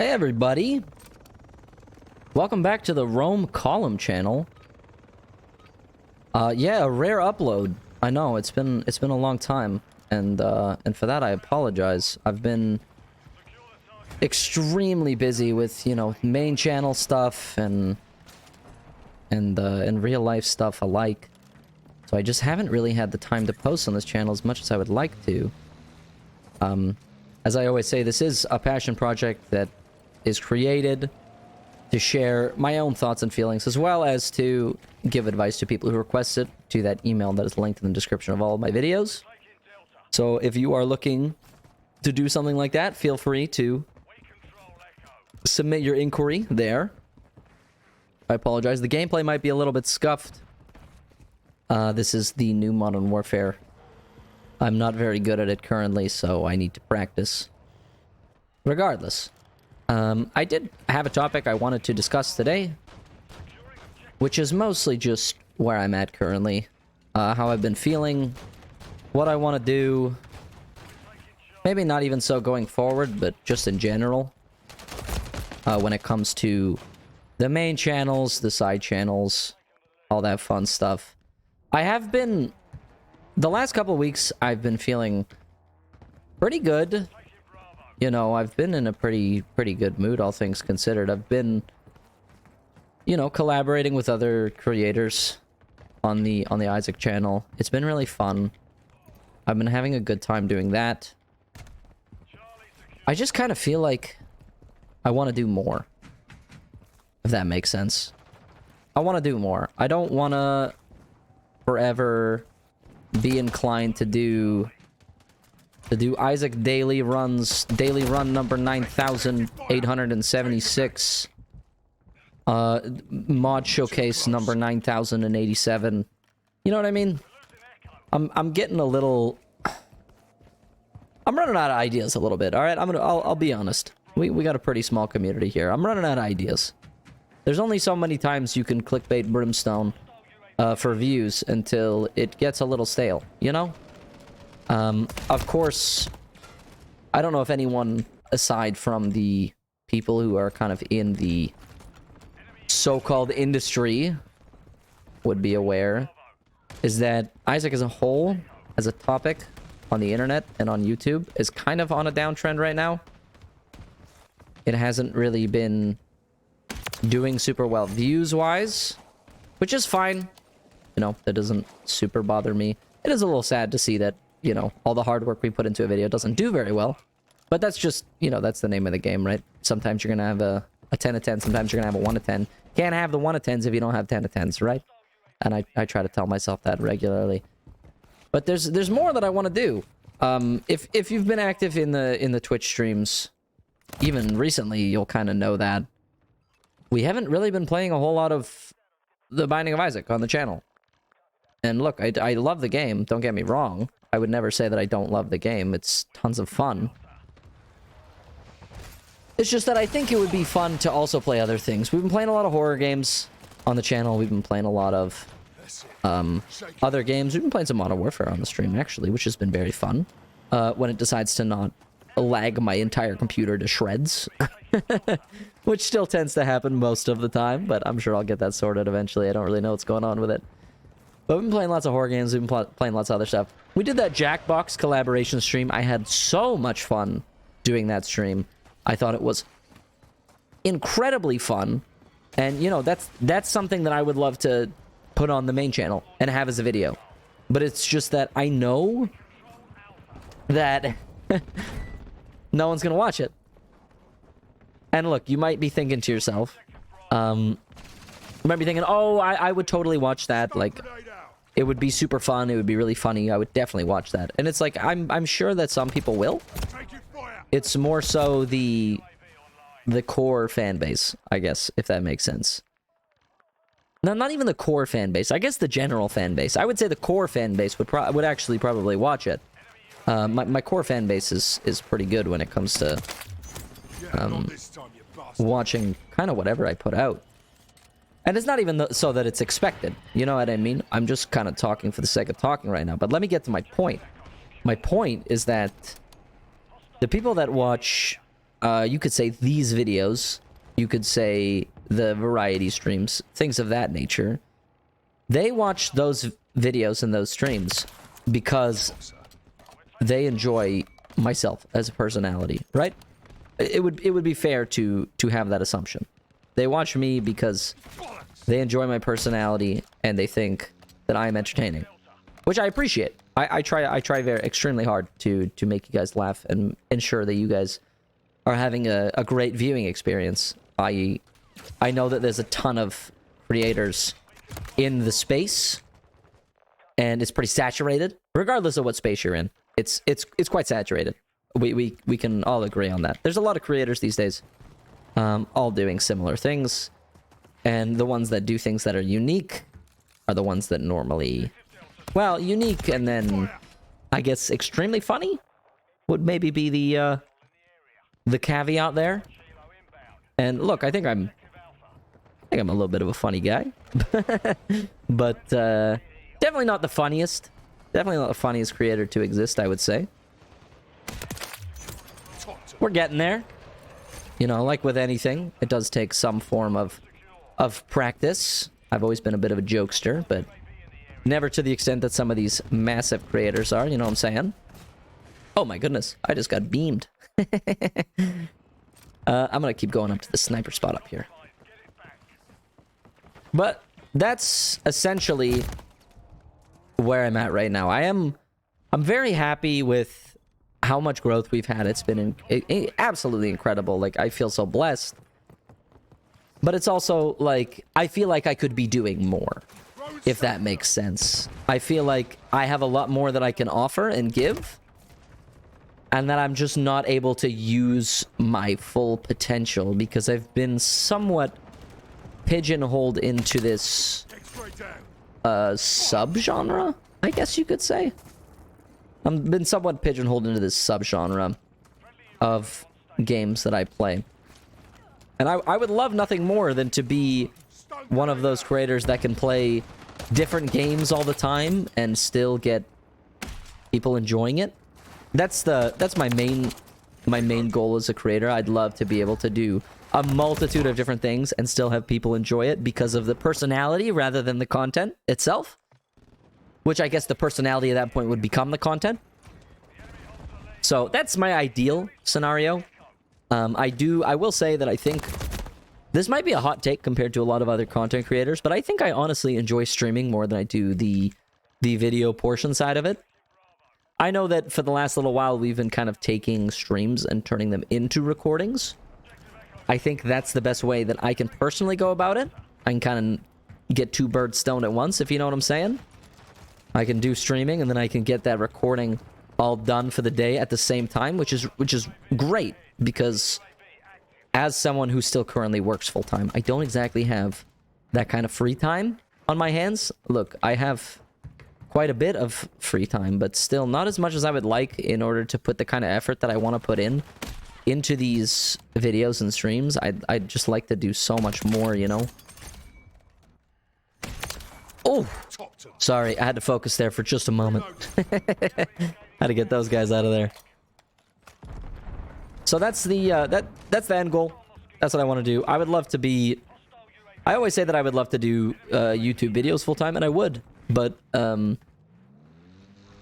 Hey everybody! Welcome back to the romecolumn channel. Yeah, a rare upload. I know it's been a long time, and for that I apologize. I've been extremely busy with, you know, main channel stuff and real life stuff alike. So I just haven't really had the time to post on this channel as much as I would like to. As I always say, this is a passion project that is created to share my own thoughts and feelings, as well as to give advice to people who request it to that email that is linked in the description of all of my videos. So if you are looking to do something like that, feel free to submit your inquiry there. I apologize. The gameplay might be a little bit scuffed. This is the new Modern Warfare. I'm not very good at it currently, so I need to practice. Regardless, I did have a topic I wanted to discuss today, which is mostly just where I'm at currently, how I've been feeling, what I want to do, maybe not even so going forward, but just in general, when it comes to the main channels, the side channels, all that fun stuff. I have been, the last couple of weeks, I've been feeling pretty good. You know, I've been in a pretty good mood, all things considered. I've been, you know, collaborating with other creators on the Isaac channel. It's been really fun. I've been having a good time doing that. I just kind of feel like I want to do more, if that makes sense. I want to do more. I don't want to forever be inclined to do Isaac daily run number 9876, mod showcase number 9087. You know what I mean? I'm getting a little, I'm running out of ideas a little bit. All right, I'll be honest. We got a pretty small community here. I'm running out of ideas. There's only so many times you can clickbait Brimstone for views until it gets a little stale, you know? Of course, I don't know if anyone aside from the people who are kind of in the so-called industry would be aware, is that Isaac as a whole, as a topic on the internet and on YouTube, is kind of on a downtrend right now. It hasn't really been doing super well views-wise, which is fine. You know, that doesn't super bother me. It is a little sad to see that, you know, all the hard work we put into a video doesn't do very well. But that's just, you know, that's the name of the game, right? Sometimes you're going to have a 10 of 10. Sometimes you're going to have a 1 of 10. Can't have the 1 of 10s if you don't have 10 of 10s, right? And I try to tell myself that regularly. But there's more that I want to do. If you've been active in the Twitch streams, even recently, you'll kind of know that we haven't really been playing a whole lot of The Binding of Isaac on the channel. And look, I love the game, don't get me wrong. I would never say that I don't love the game. It's tons of fun. It's just that I think it would be fun to also play other things. We've been playing a lot of horror games on the channel. We've been playing a lot of other games. We've been playing some Modern Warfare on the stream, actually, which has been very fun. When it decides to not lag my entire computer to shreds. Which still tends to happen most of the time, but I'm sure I'll get that sorted eventually. I don't really know what's going on with it. But we've been playing lots of horror games. We've been playing lots of other stuff. We did that Jackbox collaboration stream. I had so much fun doing that stream. I thought it was incredibly fun. And, you know, that's something that I would love to put on the main channel and have as a video. But it's just that I know that no one's going to watch it. And look, you might be thinking to yourself, you might be thinking, oh, I would totally watch that. Like, it would be super fun. It would be really funny. I would definitely watch that. And it's like, I'm sure that some people will. It's more so the core fan base, I guess, if that makes sense. No, not even the core fan base. I guess the general fan base. I would say the core fan base would actually probably watch it. My core fan base is pretty good when it comes to watching kind of whatever I put out. And it's not even so that it's expected. You know what I mean? I'm just kind of talking for the sake of talking right now. But let me get to my point. My point is that the people that watch You could say these videos. You could say the variety streams, things of that nature. They watch those videos and those streams because they enjoy myself as a personality, right? It would be fair to have that assumption. They watch me because they enjoy my personality and they think that I am entertaining, which I appreciate. I try very extremely hard to make you guys laugh and ensure that you guys are having a great viewing experience. I know that there's a ton of creators in the space, and it's pretty saturated. Regardless of what space you're in, it's quite saturated. We can all agree on that. There's a lot of creators these days, all doing similar things, and the ones that do things that are unique are the ones that normally, well, unique and then I guess extremely funny would maybe be the caveat there. And look, I think I'm a little bit of a funny guy, but definitely not the funniest. Definitely not the funniest creator to exist, I would say. We're getting there. You know, like with anything, it does take some form of practice. I've always been a bit of a jokester, but never to the extent that some of these massive creators are, you know what I'm saying? Oh my goodness, I just got beamed. I'm gonna keep going up to the sniper spot up here. But that's essentially where I'm at right now. I'm very happy with how much growth we've had. It's been absolutely incredible. Like, I feel so blessed. But it's also like, I feel like I could be doing more, if that makes sense. I feel like I have a lot more that I can offer and give, and that I'm just not able to use my full potential because I've been somewhat pigeonholed into this subgenre, I guess you could say. I've been somewhat pigeonholed into this subgenre of games that I play. And I would love nothing more than to be one of those creators that can play different games all the time and still get people enjoying it. That's my main goal as a creator. I'd love to be able to do a multitude of different things and still have people enjoy it because of the personality rather than the content itself. Which I guess the personality at that point would become the content. So that's my ideal scenario. I will say that I think this might be a hot take compared to a lot of other content creators, but I think I honestly enjoy streaming more than I do the video portion side of it. I know that for the last little while, we've been kind of taking streams and turning them into recordings. I think that's the best way that I can personally go about it. I can kind of get two birds stoned at once, if you know what I'm saying. I can do streaming, and then I can get that recording all done for the day at the same time, which is great, because as someone who still currently works full-time, I don't exactly have that kind of free time on my hands. Look, I have quite a bit of free time, but still not as much as I would like in order to put the kind of effort that I want to put into these videos and streams. I'd just like to do so much more, you know? Oh! Sorry, I had to focus there for just a moment. Had to get those guys out of there. So that's the that's the end goal. That's what I want to do. I would love to be... I always say that I would love to do YouTube videos full-time, and I would. But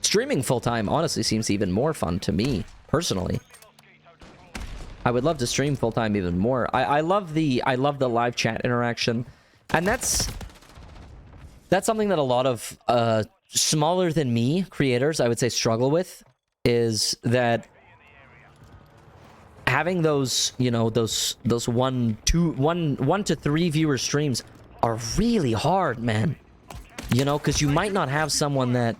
streaming full-time honestly seems even more fun to me, personally. I would love to stream full-time even more. I love the live chat interaction. And that's something that a lot of smaller than me creators, I would say, struggle with, is that having those, you know, those 1 to 3 viewer streams are really hard, man. You know, because you might not have someone that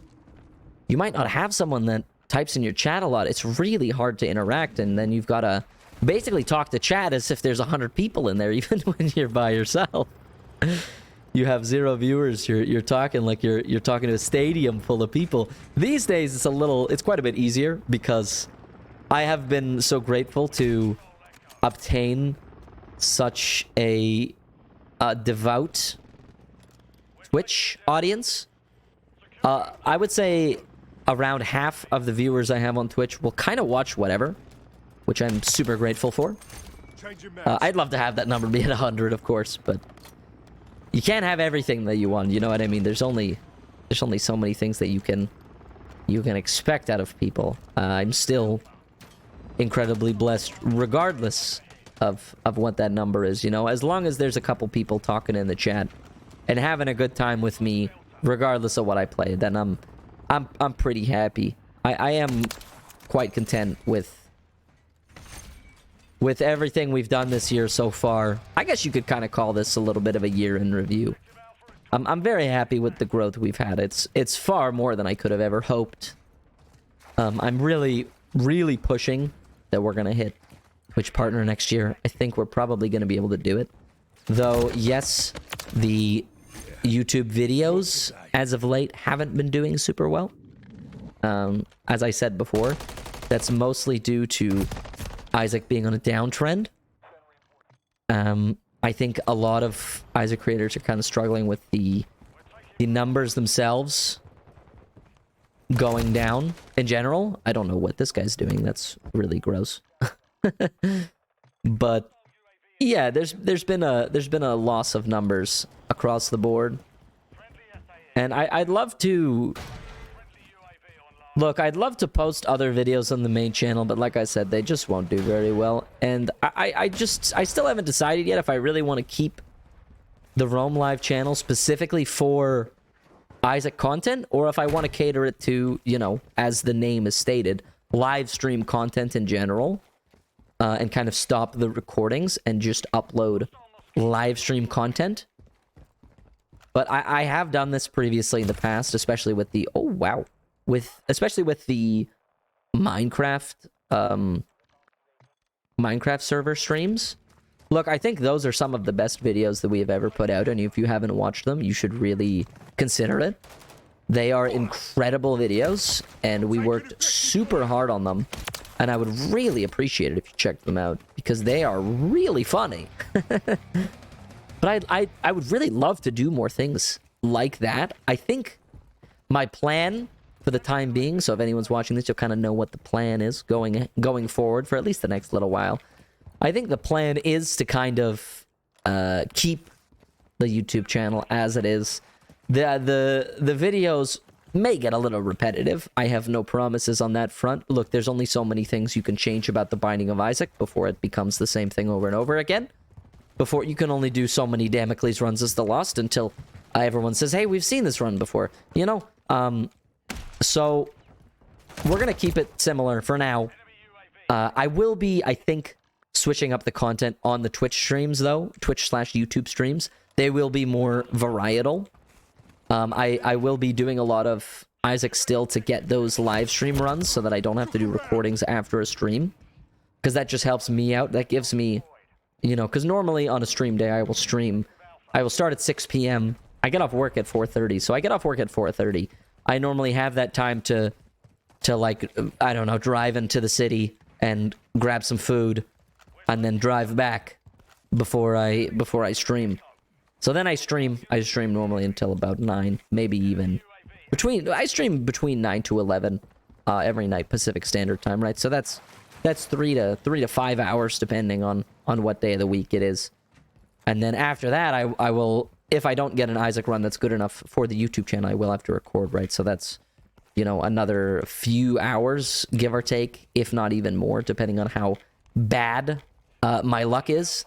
types in your chat a lot. It's really hard to interact, and then you've got to basically talk to chat as if there's 100 people in there, even when you're by yourself. You have 0 viewers. You're talking like you're talking to a stadium full of people. These days, it's quite a bit easier because I have been so grateful to obtain such a devout Twitch audience. I would say around half of the viewers I have on Twitch will kind of watch whatever. which I'm super grateful for. I'd love to have that number be at 100, of course, but you can't have everything that you want, you know what I mean? There's only so many things that you can expect out of people. I'm still incredibly blessed regardless of what that number is, you know? As long as there's a couple people talking in the chat and having a good time with me, regardless of what I play, then I'm pretty happy. I am quite content with everything we've done this year so far. I guess you could kind of call this a little bit of a year in review. I'm very happy with the growth we've had. It's far more than I could have ever hoped. I'm really, really pushing that we're gonna hit Twitch partner next year. I think we're probably gonna be able to do it. Though, yes, the YouTube videos as of late haven't been doing super well. As I said before, that's mostly due to Isaac being on a downtrend. I think a lot of Isaac creators are kind of struggling with the numbers themselves going down in general. I don't know what this guy's doing. That's really gross. But yeah, there's been a loss of numbers across the board. And I'd love to look, I'd love to post other videos on the main channel, but like I said, they just won't do very well. And I still haven't decided yet if I really want to keep the Rome Live channel specifically for Isaac content, or if I want to cater it to, you know, as the name is stated, live stream content in general, and kind of stop the recordings and just upload live stream content. But I have done this previously in the past, especially with the, oh wow, especially with the Minecraft server streams. Look, I think those are some of the best videos that we have ever put out, and if you haven't watched them, you should really consider it. They are incredible videos, and we worked super hard on them, and I would really appreciate it if you checked them out, because they are really funny. But I would really love to do more things like that. I think my plan for the time being, so if anyone's watching this, you'll kind of know what the plan is going forward for at least the next little while. I think the plan is to kind of keep the YouTube channel as it is. The videos may get a little repetitive. I have no promises on that front. Look, there's only so many things you can change about the Binding of Isaac before it becomes the same thing over and over again. Before you can only do so many Damocles runs as the Lost until everyone says, hey, we've seen this run before. You know? So we're going to keep it similar for now. I will be, I think, switching up the content on the Twitch streams, though. Twitch/YouTube streams. They will be more varietal. I will be doing a lot of Isaac still to get those live stream runs so that I don't have to do recordings after a stream. Because that just helps me out. That gives me, you know, because normally on a stream day I will start at 6 p.m. I get off work at 4:30. So I get off work at 4:30. I normally have that time to like, I don't know, drive into the city and grab some food and then drive back before I stream. So then I stream normally until about 9, maybe even I stream between 9 to 11 every night Pacific Standard Time, right? So that's 3 to 5 hours depending on what day of the week it is. And then after that I will, if I don't get an Isaac run that's good enough for the YouTube channel, I will have to record, right? So that's, you know, another few hours, give or take, if not even more, depending on how bad my luck is.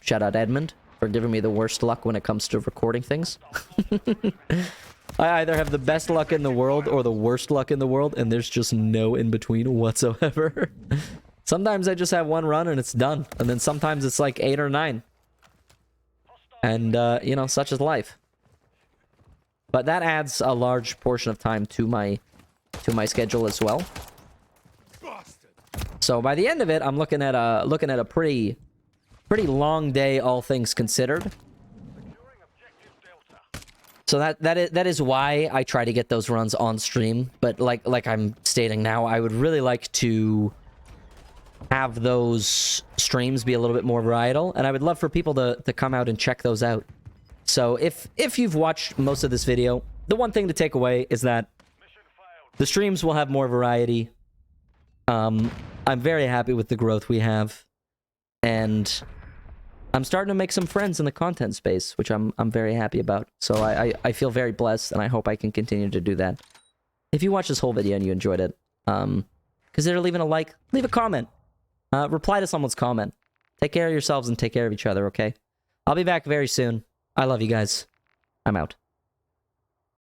Shout out Edmund for giving me the worst luck when it comes to recording things. I either have the best luck in the world or the worst luck in the world, and there's just no in-between whatsoever. Sometimes I just have one run and it's done, and then sometimes it's like 8 or 9. And, you know, such is life. But that adds a large portion of time to my schedule as well. So by the end of it, I'm looking at a pretty long day, all things considered. So that is why I try to get those runs on stream. But like I'm stating now, I would really like to have those streams be a little bit more varietal, and I would love for people to come out and check those out. So if you've watched most of this video, the one thing to take away is that the streams will have more variety. I'm very happy with the growth we have. And I'm starting to make some friends in the content space, which I'm very happy about. So I feel very blessed, and I hope I can continue to do that. If you watched this whole video and you enjoyed it, consider leaving a like, leave a comment, reply to someone's comment. Take care of yourselves and take care of each other, okay? I'll be back very soon. I love you guys. I'm out.